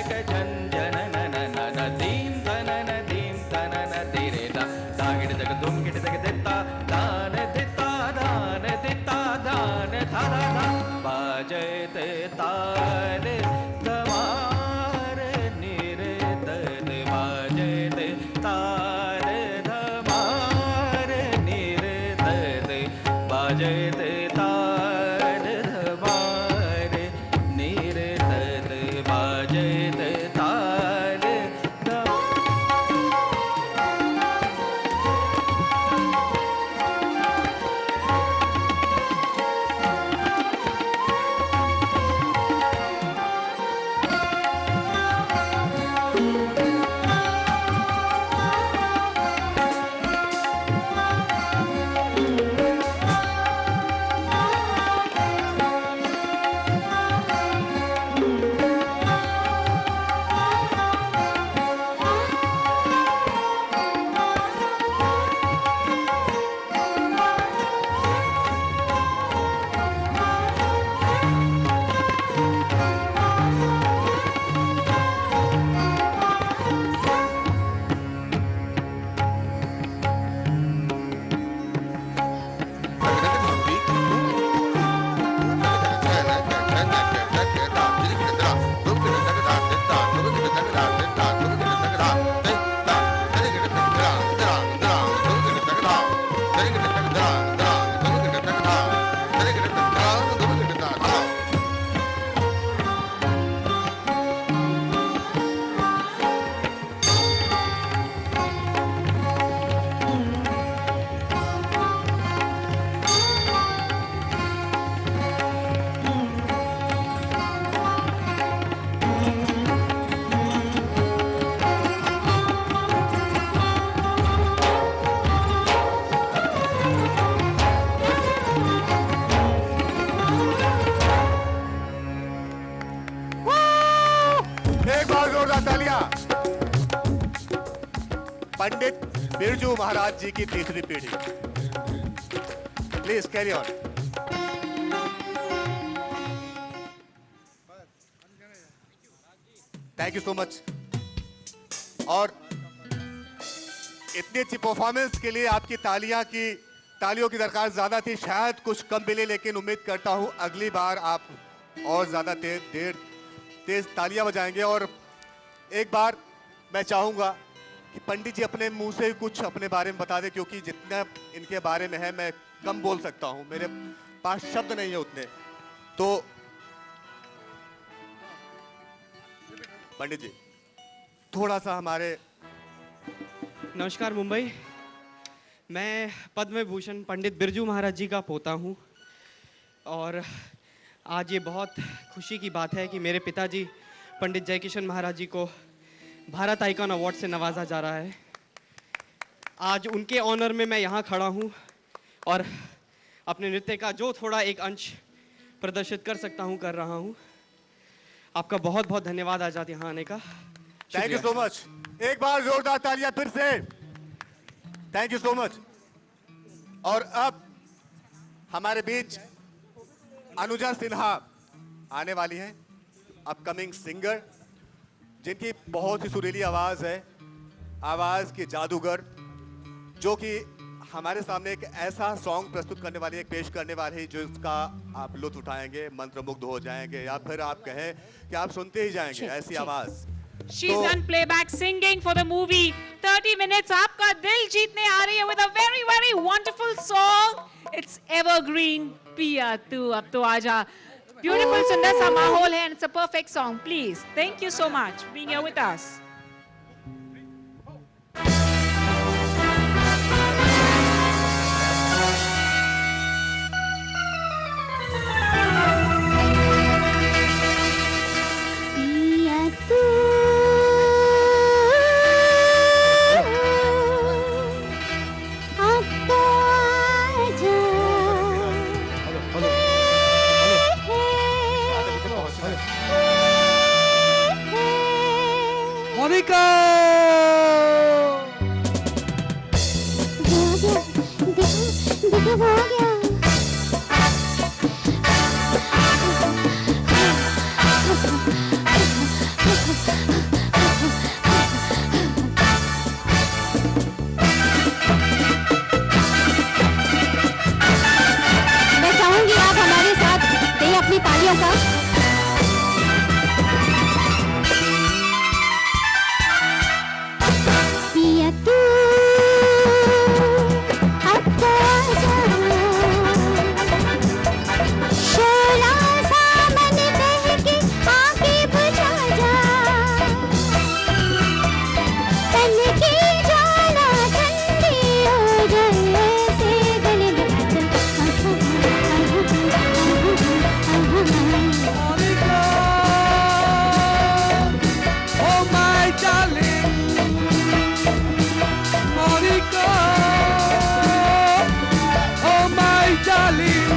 जग जन जन न न न न दीम तनन दीम तनन दिरे दा दागिड़ जग दुम गिड़ जग देता दान देता दान देता दान धारा धा बाजते तार धमार निरे तन बाजते तार धमार निरे तन बाजते तार धमार निरे तन बाजते तार पंडित बिरजू महाराज जी की तीसरी पीढ़ी। Please carry on. Thank you so much. और इतनी अच्छी परफॉर्मेंस के लिए आपकी तालियों की दरकार ज्यादा थी, शायद कुछ कम मिले, लेकिन उम्मीद करता हूं अगली बार आप और ज्यादा तेज तालियां बजाएंगे। और एक बार मैं चाहूंगा कि पंडित जी अपने मुंह से कुछ अपने बारे में बता दें, क्योंकि जितना इनके बारे में है मैं कम बोल सकता हूं, मेरे पास शब्द नहीं है उतने। तो पंडित जी थोड़ा सा हमारे। नमस्कार मुंबई, मैं पद्म विभूषण पंडित बिरजू महाराज जी का पोता हूं और आज ये बहुत खुशी की बात है कि मेरे पिताजी पंडित जयकिशन महाराज जी को भारत आइकॉन अवार्ड से नवाजा जा रहा है। आज उनके ऑनर में मैं यहाँ खड़ा हूँ और अपने नृत्य का जो थोड़ा एक अंश प्रदर्शित कर सकता हूँ कर रहा हूँ। आपका बहुत बहुत धन्यवाद आजाद यहाँ आने का। Thank you so much. एक बार जोरदार तालियां फिर से। Thank you so much. और अब हमारे बीच अनुजा सिन्हा आने वाली है, अपकमिंग सिंगर, जिनकी बहुत ही सुरीली आवाज है, आवाज की जादूगर, जो कि हमारे सामने एक ऐसा सॉन्ग प्रस्तुत करने वाली है, पेश करने वाली है, जो इसका आप लुत्फ उठाएंगे, मंत्रमुग्ध हो जाएंगे, या फिर आप कहें कि आप सुनते ही जाएंगे, ऐसी आवाज। She's done playback singing for the movie 30 minutes. आपका दिल जीतने आ रही है with a very very wonderful song. It's evergreen. पिया तू अब तो आजा. Beautiful, सुंदर सा माहौल है and it's a perfect song. Please, thank you so much for being here with us. Monika देखो वो आ गया। सा पिया तू अब तो आजा शोला सा मन बहके आके बुझा जा तन की ज्वाला ठंडी हो जाए से गले लगा Monica, oh my darling.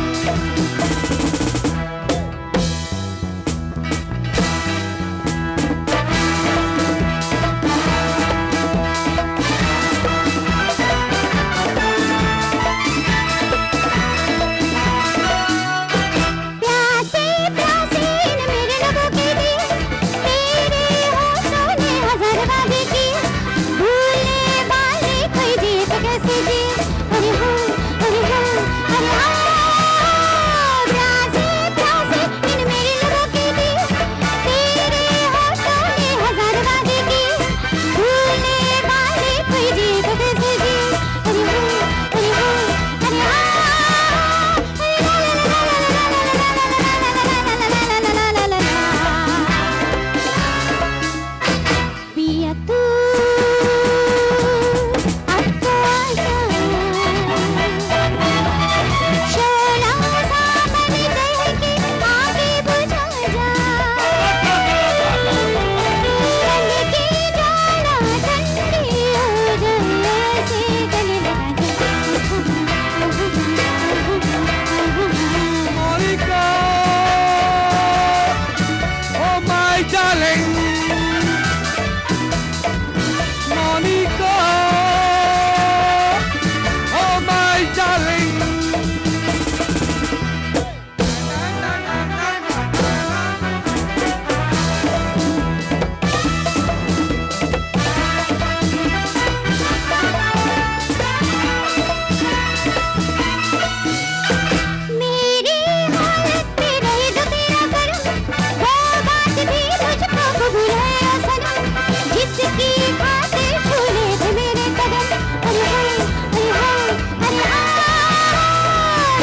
प्यासे प्यासे न मेरे लबों के दिए तेरे होठों ने हजार वादे किए भूलने वाले कोई जिए तो कैसे जिए अरे हाँ अरे हाँ अरे हाँ प्यासे प्यासे इन मेरे लबों के दिए तेरे होठों ने हजार वादे किए भूलने वाले कोई जिए तो कैसे जिए अरे हाँ अरे हाँ अरे हाँ पिया तू अब तो आजा शोला सा मन बहके आगे बुझा जा तन की ज्वाला ठंडी हो जाए से गले लगा Monica, oh my darling. Monica, oh my darling. मेरी हालत में रहे जो तेरा करम वो बात भी मुझको कबूल है ओ सनम जिसकी खातिर छूले थे मेरे कदम अरे हाय अरे हाय अरे हाय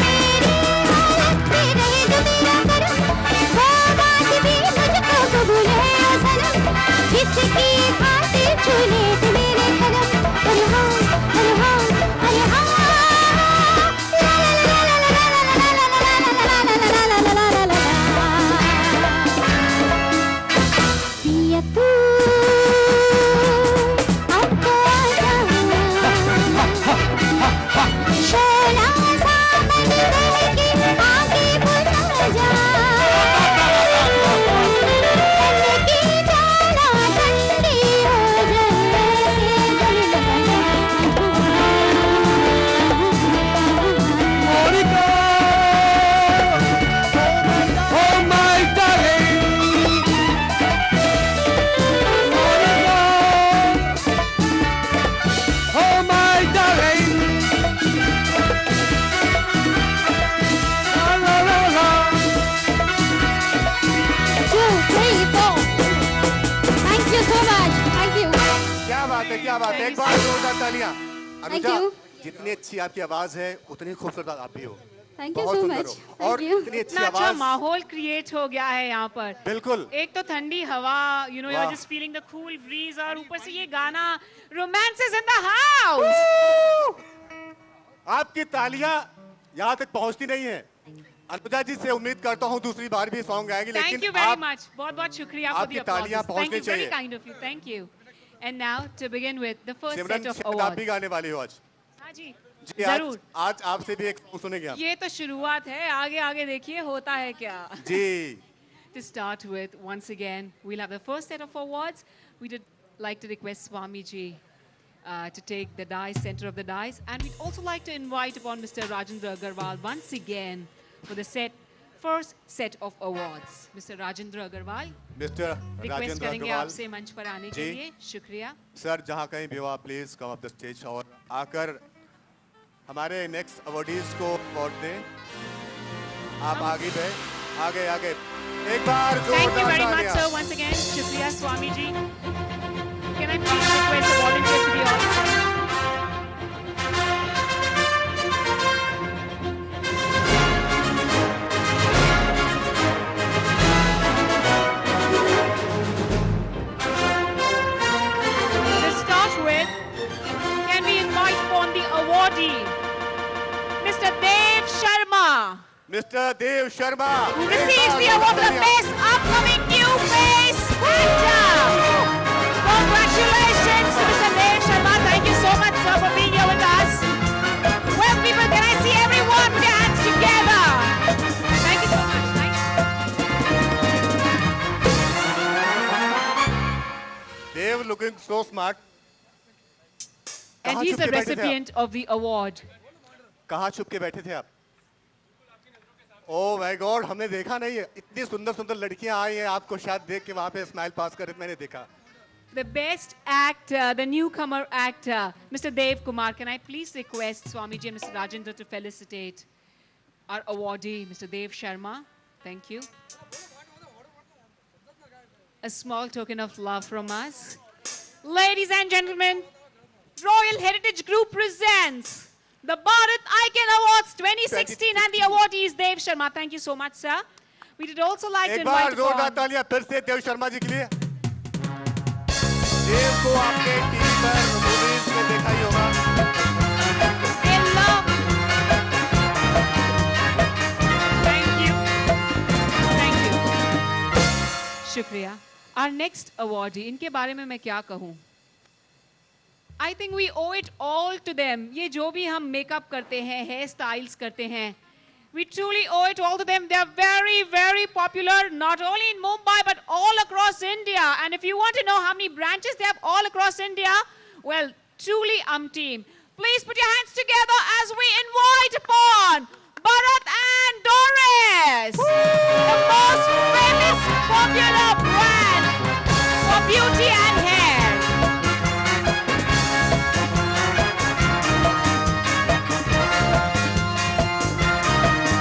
मेरी हालत में रहे जो तेरा करम वो बात भी मुझको कबूल है ओ सनम जिसकी खातिर छूले थे मेरे कदम अरे हाय अरे हाय अरे हाय पिया तू अब तो आजा शोला सा मन बहके आगे बुझा जा तन की ज्वाला ठंडी हो जाए से गले लगा Monica, oh my darling. Monica, oh my darling. La la la la. 2, 3, 4 Thank you so much Thank you क्या बात है क्या बात है एक बार जोरदार तालियां अनुजा you. जितनी अच्छी आपकी आवाज है उतनी खूबसूरत आप भी हो Thank you बहुत so सुंदर much हो Thank और you इतनी अच्छी इतना अच्छा आवाज माहौल क्रिएट हो गया है यहाँ पर बिल्कुल एक तो ठंडी हवा यू नो यू आर वाह। Just feeling the cool bridge और ऊपर से ये गाना रोमांसेस इन द हाउस आपकी तालियां यहाँ तक पहुँचती नहीं है अनुजा जी से उम्मीद करता हूँ दूसरी बार भी सॉन्ग आएगी थैंक यू लेकिन वेरी आप मच बहुत बहुत शुक्रिया फॉर आपकी द तालियां अप्लॉज थैंक पहुंचनी यू वेरी चाहिए। Kind of you thank you and now to begin with the first Simran set of शायद आप भी अवार्ड्स गाने वाली हो आज हाँ जी जी आज जरूर आज आपसे भी एक सॉन्ग सुनेंगे आप ये तो शुरुआत है आगे आगे देखिए होता है क्या जी To start with, once again, we'll have the first set of awards. We'd like to request Swami ji to take the dice, center of the dice. And we'd also like to invite upon Mr. Rajendra Agarwal once again for the first set of awards. Mr. Rajendra Agarwal, mister request Rajendra करेंगे अग्रवाल आपसे मंच पर आने के जी। लिए शुक्रिया sir जहाँ कहीं भी हो आप please come up the stage और आकर हमारे नेक्स्ट अवार्डीज को अवार्ड दें आप आगे आगे आगे एक बार Thank you जोरदार very much, तालियां। sir, once again. Shukriya, Swami ji. Can I please request the volunteers to be on stage? To start with, can we invite upon the awardee, Mr. Dev Sharma, mister Dev Sharma who एक receives बार the award for the तालियां। best upcoming new face actor. Congratulations to Mr. Dev Sharma. Thank you so much, sir, for being here with us. Well, people, can I see everyone put your hands together? Thank you so much. Thank you. Dev looking so smart. And कहाँ he's छुप the के बैठे थे आप? recipient of the award. कहाँ छुप के बैठे थे आप? ओह माय गॉड, हमने देखा नहीं है। इतनी सुंदर सुंदर लड़कियां आई हैं, आपको शायद देख के वहां पे स्माइल पास कर मैंने देखा। The best actor, the newcomer actor, Mr. Dev Kumar. Can I please request Swamiji and Mr. Rajendra to felicitate our awardee, Mr. Dev Sharma? Thank you. A small token of love from us. Ladies and gentlemen, Royal Heritage Group presents the Bharat Icon Awards 2016 and the awardee is Dev Sharma. Thank you so much, sir. We would also like to एक बार invite जोरदार upon तालियां फिर से देव शर्मा जी के लिए। देव को आपने TV पर मूवीज में देखा ही होगा। Hello. Thank you. Thank you. Shukriya. Our next awardee, इनके बारे में मैं क्या कहूँ? I think we owe it all to them. ये जो भी हम मेकअप करते हैं, हेयर स्टाइल्स करते हैं, we truly owe it all to them. They are very, very popular, not only in Mumbai, but all across India. And if you want to know how many branches they have all across India, well, truly team. Please put your hands together as we invite upon Bharat and Doris, the most famous, popular brand for beauty and hair.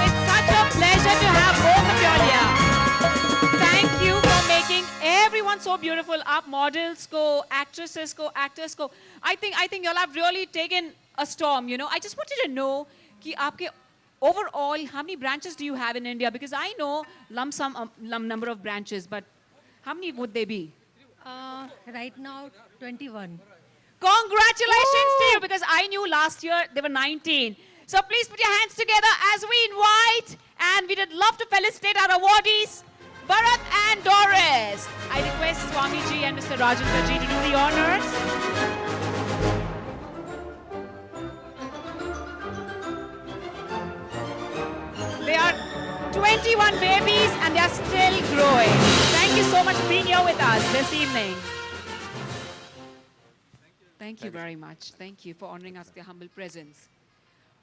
It's such a pleasure to have both of you here. Thank you for making everyone so beautiful. Up models ko, actresses ko, actors ko. I think y'all have really taken a storm. You know, I just wanted to know कि आपके overall how many branches do you have in India? Because I know lump number of branches, but how many would they be? Right now, 21. Congratulations to you, because I knew last year there were 19. So please put your hands together as we invite, and we would love to felicitate our awardees, Bharat and Doris. I request Swamiji and Mr. Rajendra ji to do the honors. They are 21 babies and they are still growing. Thank you so much for being here with us this evening. Thank you very much. Thank you for honoring us with your humble presence.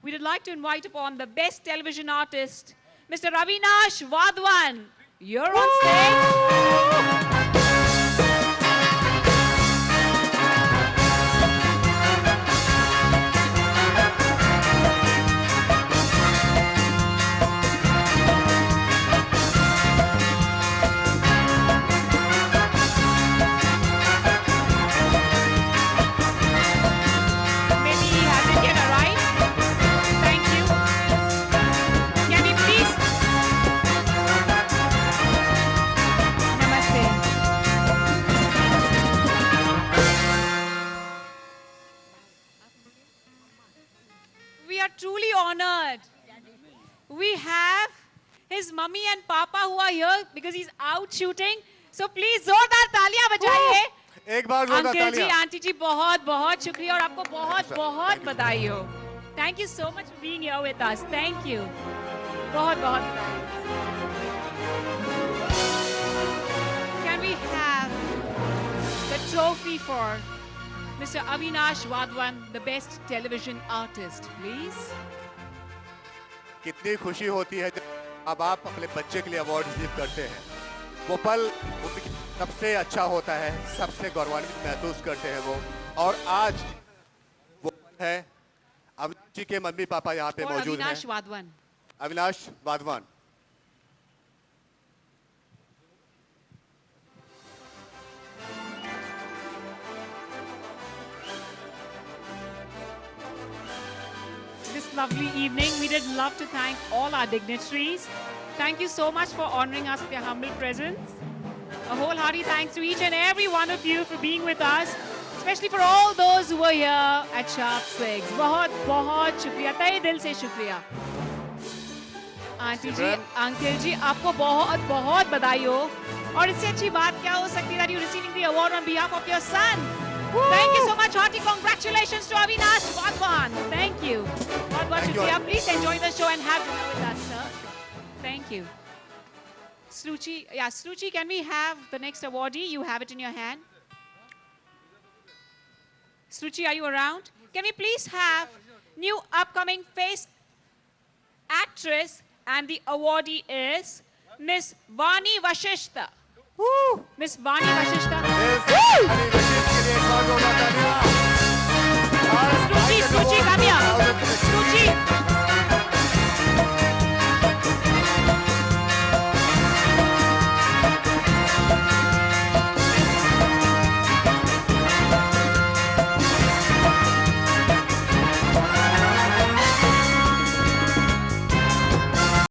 We would like to invite upon the best television artist, Mr. Avinash Vadwan. You're on stage. Maybe he hasn't yet arrived. Thank you. Can we please? Namaste. We are truly honored. We have his mummy and papa who are here because he's out shooting. So please जोरदार तालियां बजाइए. एक बार जोरदार uncle जी, तालियां। Aunty जी, बहुत बहुत शुक्रिया और आपको बहुत बहुत बधाई हो. Thank you so much for being here with us. Thank you. बहुत बहुत बधाई. Can we have the trophy for Mr. Avinash Vadwan, the best television artist, please? कितनी खुशी होती है जब अब आप अपने बच्चे के लिए अवार्ड रिसीव करते हैं। वो पल उनकी सबसे अच्छा होता है, सबसे गौरवान्वित महसूस करते हैं वो। और आज वो है अविनाश जी के मम्मी पापा यहाँ पे For मौजूद हैं। Avinash Vadwan. Avinash Wadhawan. lovely evening. We did love to thank all our dignitaries. Thank you so much for honoring us with your humble presence. A wholehearty thanks to each and every one of you for being with us, especially for all those who were here at Sharp 6. बहुत बहुत शुक्रिया, तहे दिल से शुक्रिया. Aunty जी, uncle जी, आपको बहुत बहुत बधाई हो. और इससे अच्छी बात क्या हो सकती है that you're receiving the award on behalf of your son. Thank you so much. Hearty congratulations to Avinash Vadwan. Thank you. बहुत बहुत शुक्रिया. Please enjoy the show and have dinner with us, sir. Thank you. Sluchi, yeah, Sluchi, can we have the next awardee? You have it in your hand. Sluchi, are you around? Can we please have new upcoming face actress, and the awardee is Miss Vani Vashishta. Miss Vani Vashishta. Yes. Rashid के लिए एक बार जोरदार तालियां.